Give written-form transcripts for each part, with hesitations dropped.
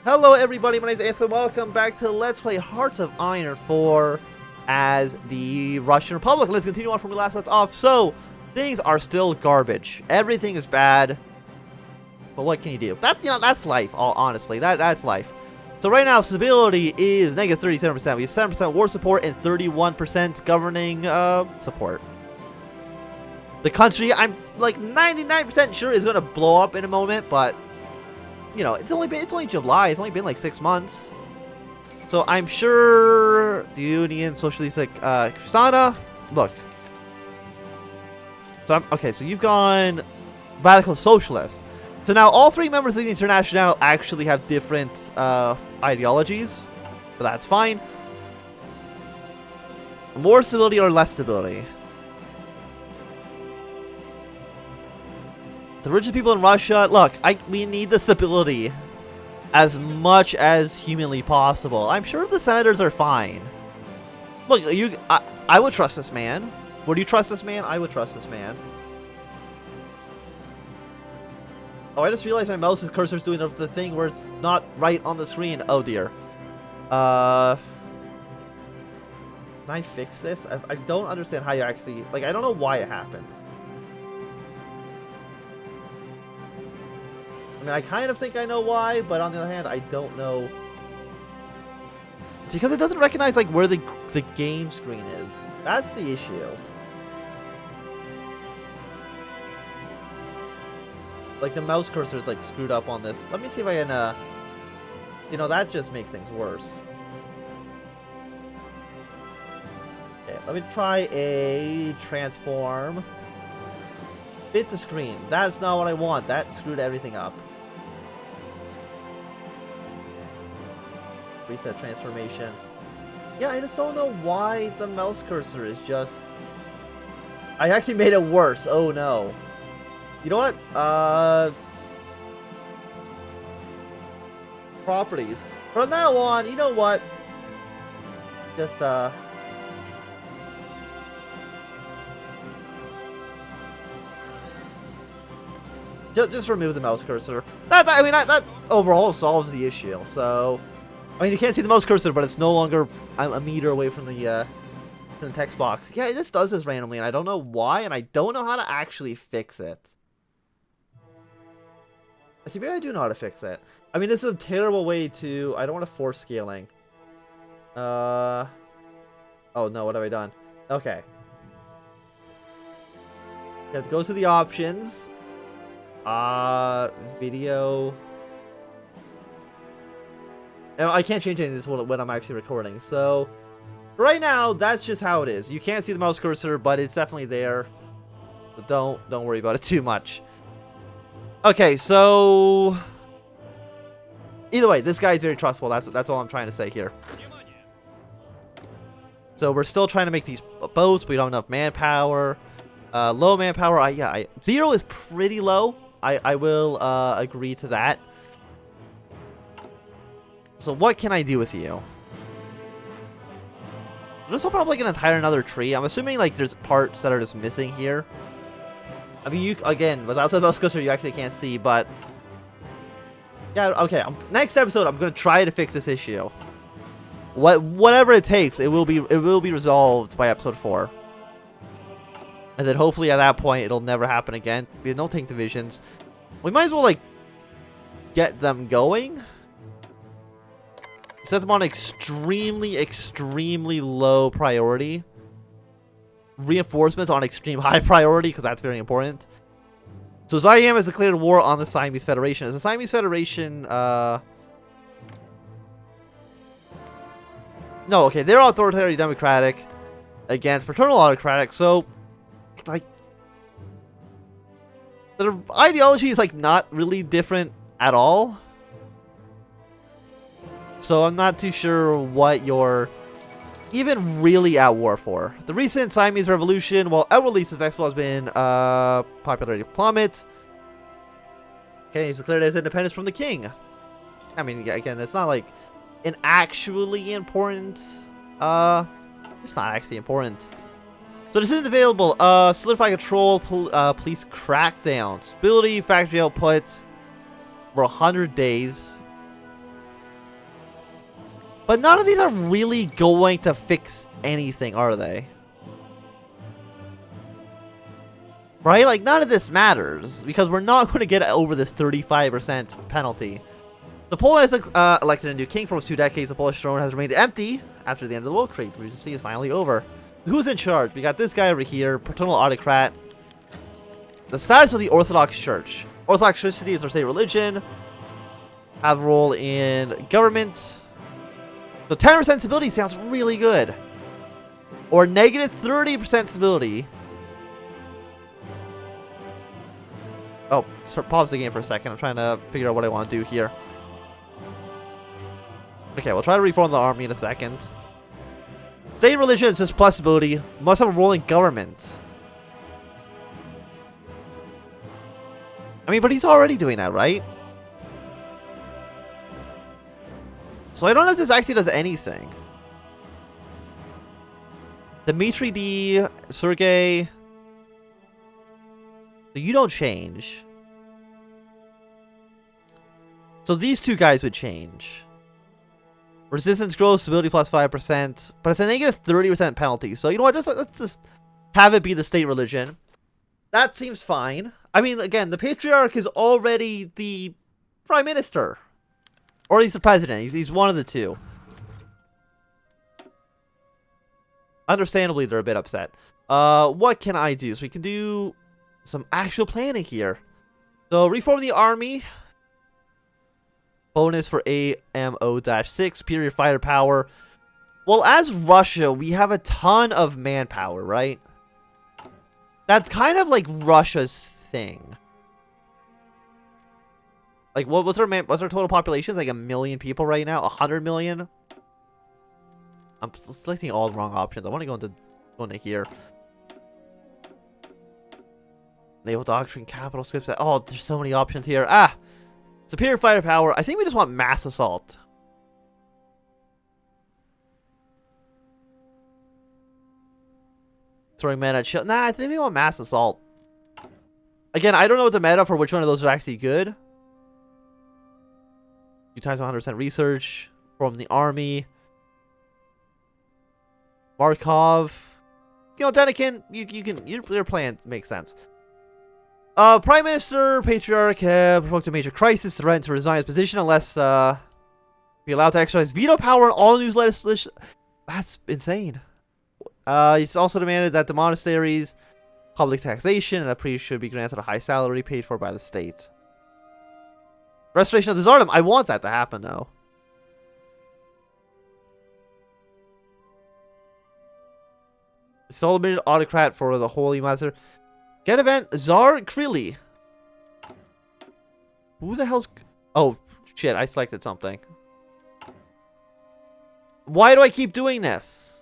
Hello everybody, my name is Ethan. Welcome back to Let's Play Hearts of Iron 4 as the Russian Republic. Let's continue on from where we last left off. So, things are still garbage. Everything is bad. But what can you do? That's life, honestly. That's life. So right now, stability is negative 37%. We have 7% war support and 31% governing support. The country, I'm like 99% sure is going to blow up in a moment, but you know, it's only July. It's only been like 6 months. So I'm sure the Union Socialistic Kristana. Look. So okay, so you've gone radical socialist. So now all three members of the International actually have different ideologies, but that's fine. More stability or less stability? The richest people in Russia, look, we need the stability as much as humanly possible. I'm sure the senators are fine. Look, I would trust this man. Would you trust this man? I would trust this man. Oh, I just realized my mouse's cursor's doing the thing where it's not right on the screen. Oh dear. Can I fix this? I don't understand how you actually, like, I don't know why it happens. I mean, I kind of think I know why, but on the other hand, I don't know. It's because it doesn't recognize, like, where the game screen is. That's the issue. Like, the mouse cursor is, like, screwed up on this. Let me see if I can, you know, that just makes things worse. Okay, let me try a transform. Fit the screen. That's not what I want. That screwed everything up. Reset transformation. Yeah, I just don't know why the mouse cursor is just... I actually made it worse. Oh no. You know what? Properties. From now on, you know what? Just, Just remove the mouse cursor. That overall solves the issue. So, I mean, you can't see the mouse cursor, but it's no longer a meter away from the text box. Yeah, it just does this randomly, and I don't know why, and I don't know how to actually fix it. See, maybe I do know how to fix it. I mean, this is a terrible way to... I don't want to force scaling. Oh, no, what have I done? Okay. You have to go to the options. Video. No, I can't change any of this when I'm actually recording. So, right now, that's just how it is. You can't see the mouse cursor, but it's definitely there. So don't worry about it too much. Okay, so either way, this guy is very trustful. That's all I'm trying to say here. So we're still trying to make these boats, but we don't have enough manpower. Low manpower. Zero is pretty low. I will agree to that. So what can I do with you? I'm just hoping I'm like an another tree. I'm assuming like there's parts that are just missing here. I mean, again, without the mouse cursor, you actually can't see, but yeah, okay. Next episode, I'm gonna try to fix this issue. Whatever it takes, it will be resolved by episode 4. And then hopefully at that point, it'll never happen again. We have no tank divisions. We might as well like get them going. Set them on extremely low priority. Reinforcements on extreme high priority, because that's very important. So Siam has declared war on the Siamese Federation. Is the Siamese Federation, no, okay, they're authoritarian democratic against paternal autocratic, so, like, their ideology is, like, not really different at all. So I'm not too sure what you're even really at war for. The recent Siamese Revolution, while outwardly successful, has been popularity plummet. Okay, he's declared his independence from the king. I mean, again, it's not like an actually important. It's not actually important. So this isn't available. Solidify control, police crackdown, stability, factory output for 100 days. But none of these are really going to fix anything, are they? Right? Like, none of this matters, because we're not going to get over this 35% penalty. The Poland has elected a new king for almost 2 decades. The Polish throne has remained empty after the end of the World Trade. Regency is finally over. Who's in charge? We got this guy over here, paternal autocrat. The status of the Orthodox Church. Orthodox Christianity is our state religion. Have a role in government. So 10% stability sounds really good. Or negative 30% stability. Oh, pause the game for a second. I'm trying to figure out what I want to do here. Okay, we'll try to reform the army in a second. State religion is just plus stability. Must have a role in government. I mean, but he's already doing that, right? So I don't know if this actually does anything. Dmitry D, Sergey. So you don't change. So these two guys would change. Resistance grows, stability plus 5%. But it's a negative 30% penalty. So you know what? Let's just have it be the state religion. That seems fine. I mean, again, the Patriarch is already the Prime Minister. Or he's the President. He's one of the two. Understandably, they're a bit upset. What can I do? So we can do some actual planning here. So reform the army. Bonus for AMO-6. Superior fighter power. Well, as Russia, we have a ton of manpower, right? That's kind of like Russia's thing. Like, what's our total population? Like 1 million people right now? 100 million? I'm selecting all the wrong options. I want to go into here. Naval doctrine, capital skips. Oh, there's so many options here. Ah! Superior fighter power. I think we just want mass assault. Throwing men at shield. Nah, I think we want mass assault. Again, I don't know what the meta for which one of those are actually good. 2 times 100% research from the army. Markov. You know, Denikin, your plan makes sense. Prime Minister, Patriarch, provoked a major crisis, threatened to resign his position unless be allowed to exercise veto power on all news legislation. That's insane. He's also demanded that the monasteries, public taxation, and that priests should be granted a high salary paid for by the state. Restoration of the Tsardom. I want that to happen, though. Celebrated autocrat for the Holy Mother. Get event Tsar Kryli. Who the hell's... Oh, shit. I selected something. Why do I keep doing this?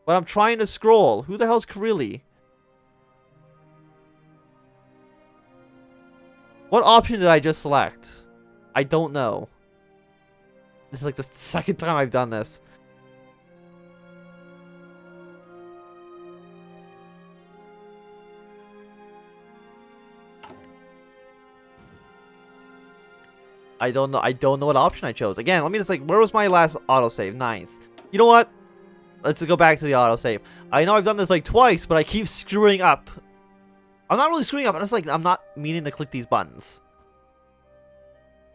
But I'm trying to scroll. Who the hell's Kryli? What option did I just select? I don't know. This is like the second time I've done this. I don't know. I don't know what option I chose. Again, let me just like, where was my last autosave? 9th. You know what? Let's go back to the autosave. I know I've done this like twice, but I keep screwing up. I'm not really screwing up. I'm just like, I'm not meaning to click these buttons.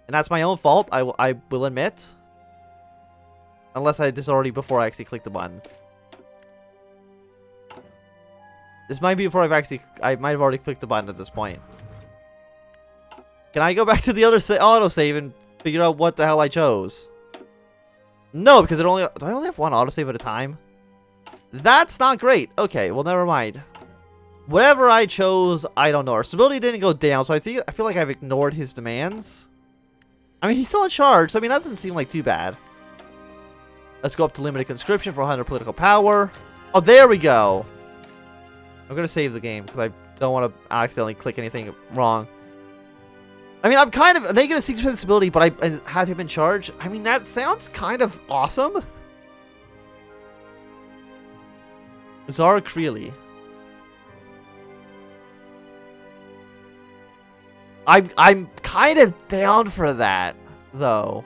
And that's my own fault, I will admit. Unless I did this already before I actually clicked the button. This might be before I might have already clicked the button at this point. Can I go back to the other autosave and figure out what the hell I chose? No, because do I only have one autosave at a time? That's not great. Okay, well, never mind. Whatever I chose, I don't know. Our stability didn't go down, so I feel like I've ignored his demands. I mean, he's still in charge, so I mean, that doesn't seem like too bad. Let's go up to limited conscription for 100 political power. Oh, there we go. I'm going to save the game because I don't want to accidentally click anything wrong. I mean, I'm kind of negative 6% stability, but I have him in charge. I mean, that sounds kind of awesome. Tsar Kryli. I'm kind of down for that, though.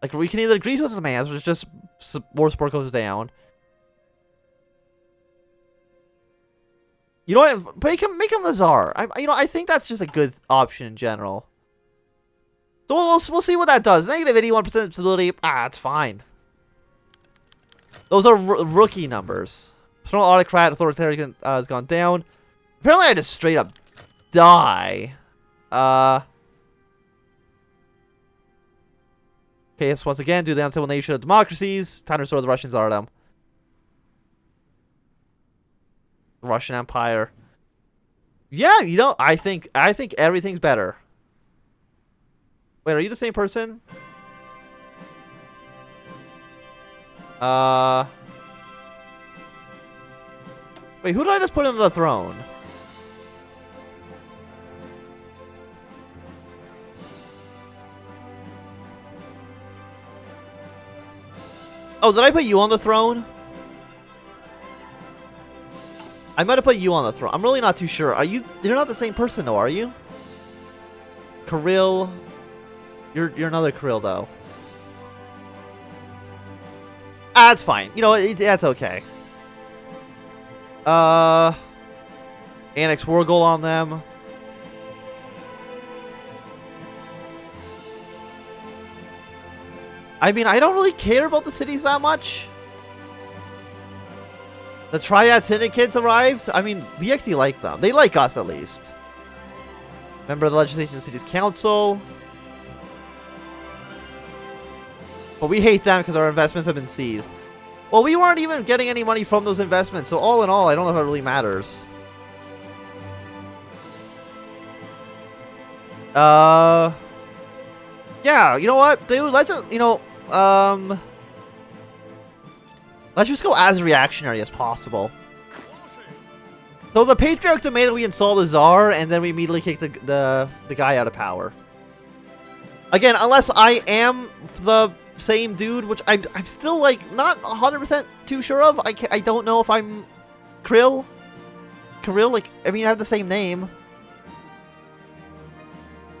Like, we can either agree to his demands, which is just war support goes down. You know what? Make him the Tsar. I think that's just a good option in general. So we'll see what that does. Negative 81% stability. It's fine. Those are rookie numbers. Paternal autocrat authoritarian has gone down. Apparently, I just straight up die. Okay, so once again, due to the uncivil nature of democracies, time to restore the Russian Tsardom. Russian Empire. Yeah, you know, I think everything's better. Wait, are you the same person? Wait, who did I just put on the throne? Oh, did I put you on the throne? I might have put you on the throne. I'm really not too sure. Are you? You're not the same person, though, are you? Kirill. You're another Kirill, though. That's fine. You know, that's okay. Annex war goal on them. I mean, I don't really care about the cities that much. The Triad Syndicates arrived. I mean, we actually like them. They like us, at least. Member of the Legislation Cities Council. But we hate them because our investments have been seized. Well, we weren't even getting any money from those investments. So all in all, I don't know if it really matters. Yeah, you know what, dude? Let's just, let's just go as reactionary as possible. So the Patriarch demanded we install the Tsar, and then we immediately kick the guy out of power. Again, unless I am the same dude, which I'm still, like, not 100% too sure of. I don't know if I'm Kirill. Like, I mean, I have the same name.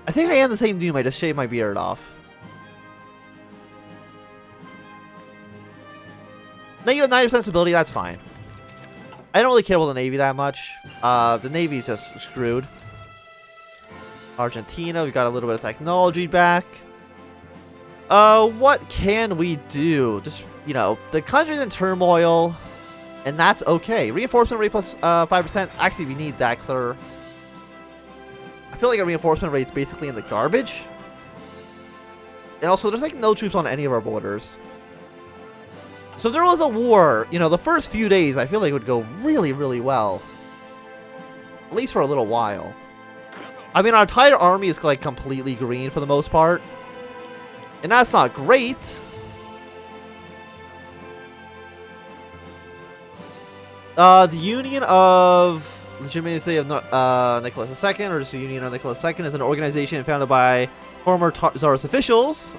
I think I am the same dude. I just shaved my beard off. Negative 90% stability, that's fine. I don't really care about the Navy that much. The Navy's just screwed. Argentina, we got a little bit of technology back. What can we do? Just, you know, the country's in turmoil, and that's okay. Reinforcement rate plus 5%. Actually, we need that because I feel like our reinforcement rate's basically in the garbage. And also, there's like no troops on any of our borders. So if there was a war, you know, the first few days, I feel like it would go really, really well. At least for a little while. I mean, our entire army is like completely green for the most part. And that's not great. The Union of Legitimacy of Nicholas II, or just the Union of Nicholas II, is an organization founded by former Tsarist officials.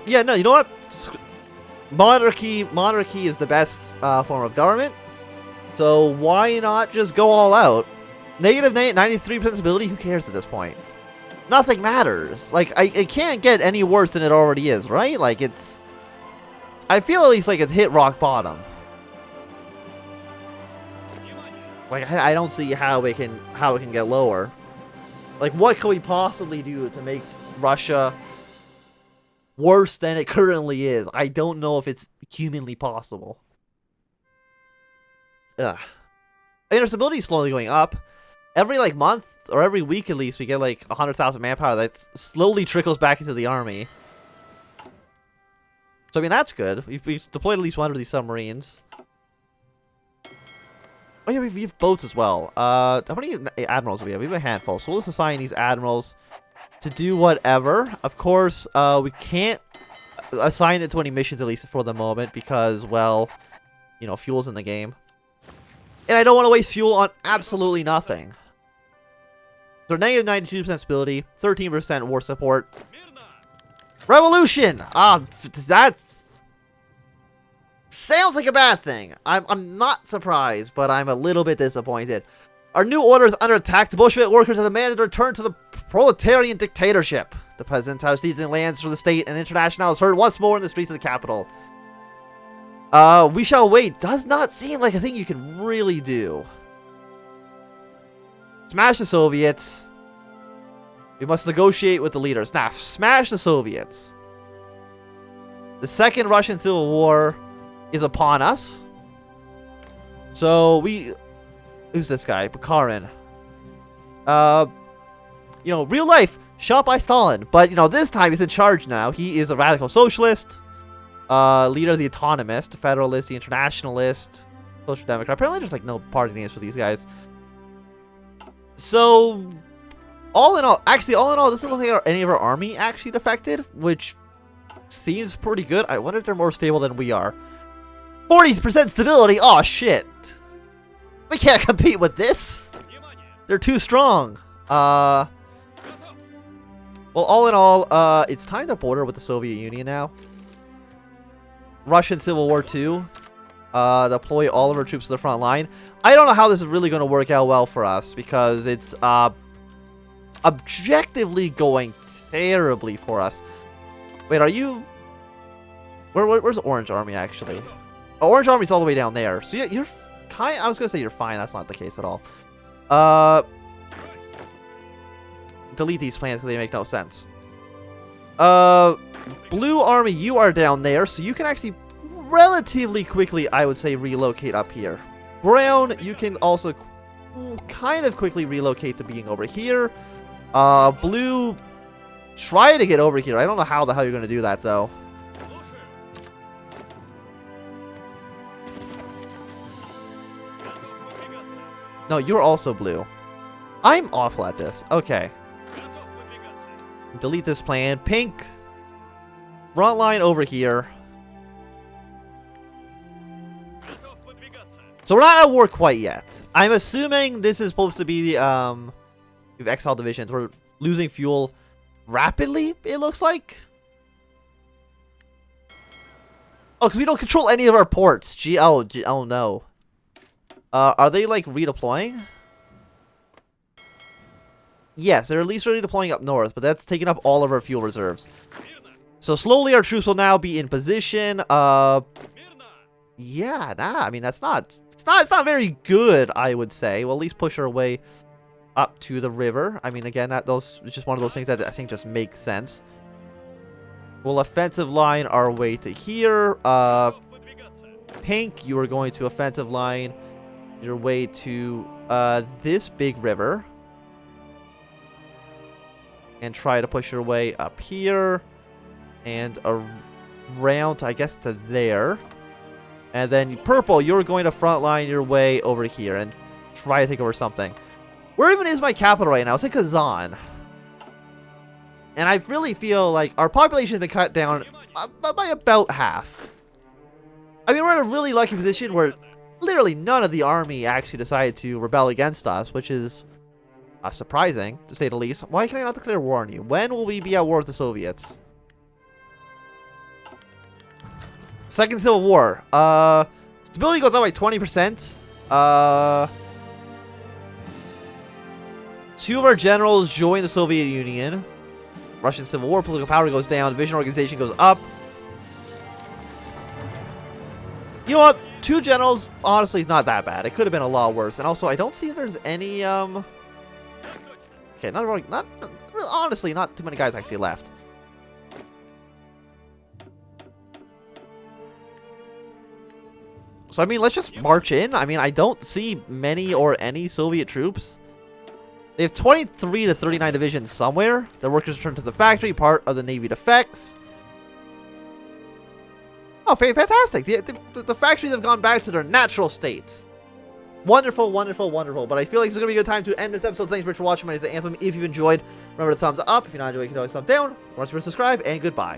Yeah, no, you know what? Monarchy is the best form of government. So why not just go all out? Negative 93% stability, who cares at this point? Nothing matters. Like, it can't get any worse than it already is, right? Like, it's... I feel at least like it's hit rock bottom. Like, I don't see how it can get lower. Like, what could we possibly do to make Russia worse than it currently is? I don't know if it's humanly possible. Ugh. I mean, our stability is slowly going up. Every, like, month, or every week at least, we get, like, 100,000 manpower that slowly trickles back into the army. So, I mean, that's good. We've deployed at least one of these submarines. Oh, yeah, we have boats as well. How many admirals do we have? We have a handful. So, let's assign these admirals to do whatever. Of course, we can't assign it to any missions, at least for the moment, because, well, you know, fuel's in the game. And I don't want to waste fuel on absolutely nothing. So, negative 92% stability, 13% war support. Revolution! That sounds like a bad thing. I'm not surprised, but I'm a little bit disappointed. Our new order is under attack. The Bolshevik workers have demanded a return to the proletarian dictatorship. The president's are seizing lands for the state, and International is heard once more in the streets of the capital. We shall wait. Does not seem like a thing you can really do. Smash the Soviets. We must negotiate with the leaders. Now, smash the Soviets. The Second Russian Civil War is upon us. So we... Who's this guy? Bukharin. You know, real life, shot by Stalin. But, you know, this time he's in charge now. He is a radical socialist. Leader of the Autonomist, Federalist, the Internationalist, Social Democrat. Apparently there's, like, no party names for these guys. So, all in all, this doesn't look like any of our army actually defected, which seems pretty good. I wonder if they're more stable than we are. 40% stability? Oh, shit. We can't compete with this. They're too strong. Well, all in all, it's time to border with the Soviet Union now. Russian Civil War II. Deploy all of our troops to the front line. I don't know how this is really going to work out well for us, because it's objectively going terribly for us. Wait, are you... Where's Orange Army, actually? Oh, Orange Army's all the way down there. So you're I was going to say you're fine. That's not the case at all. Delete these plans because they make no sense. Blue Army, you are down there, so you can actually relatively quickly, I would say, relocate up here. Brown, you can also kind of quickly relocate to being over here. Blue, try to get over here. I don't know how the hell you're going to do that, though. No, you're also blue. I'm awful at this. Okay. Delete this plan. Pink. Front line over here. So we're not at war quite yet. I'm assuming this is supposed to be the, we've exiled divisions. We're losing fuel rapidly, it looks like. Oh, because we don't control any of our ports. Oh no. Are they, like, redeploying? Yes, they're at least redeploying up north, but that's taking up all of our fuel reserves. So slowly our troops will now be in position. Yeah, I mean, it's not very good, I would say. We'll at least push our way up to the river. I mean, again, it's just one of those things that I think just makes sense. We'll offensive line our way to here. Pink, you are going to offensive line your way to this big river. And try to push your way up here. And around, I guess, to there. And then purple, you're going to frontline your way over here and try to take over something. Where even is my capital right now? It's in Kazan. And I really feel like our population has been cut down by about half. I mean, we're in a really lucky position where literally none of the army actually decided to rebel against us, which is surprising, to say the least. Why can I not declare war on you? When will we be at war with the Soviets? Second Civil War. Stability goes up by 20%. Two of our generals join the Soviet Union. Russian Civil War. Political power goes down. Division organization goes up. You know what? Two generals, honestly, is not that bad. It could have been a lot worse. And also, I don't see there's any, okay, honestly, not too many guys actually left. So, I mean, let's just march in. I mean, I don't see many or any Soviet troops. They have 23 to 39 divisions somewhere. Their workers return to the factory, part of the Navy defects. Oh, fantastic. The factories have gone back to their natural state. Wonderful, wonderful, wonderful. But I feel like it's going to be a good time to end this episode. Thanks for watching. My name is Anthem. If you enjoyed, remember to thumbs up. If you're not enjoying, you can always thumbs down. Remember to subscribe, and goodbye.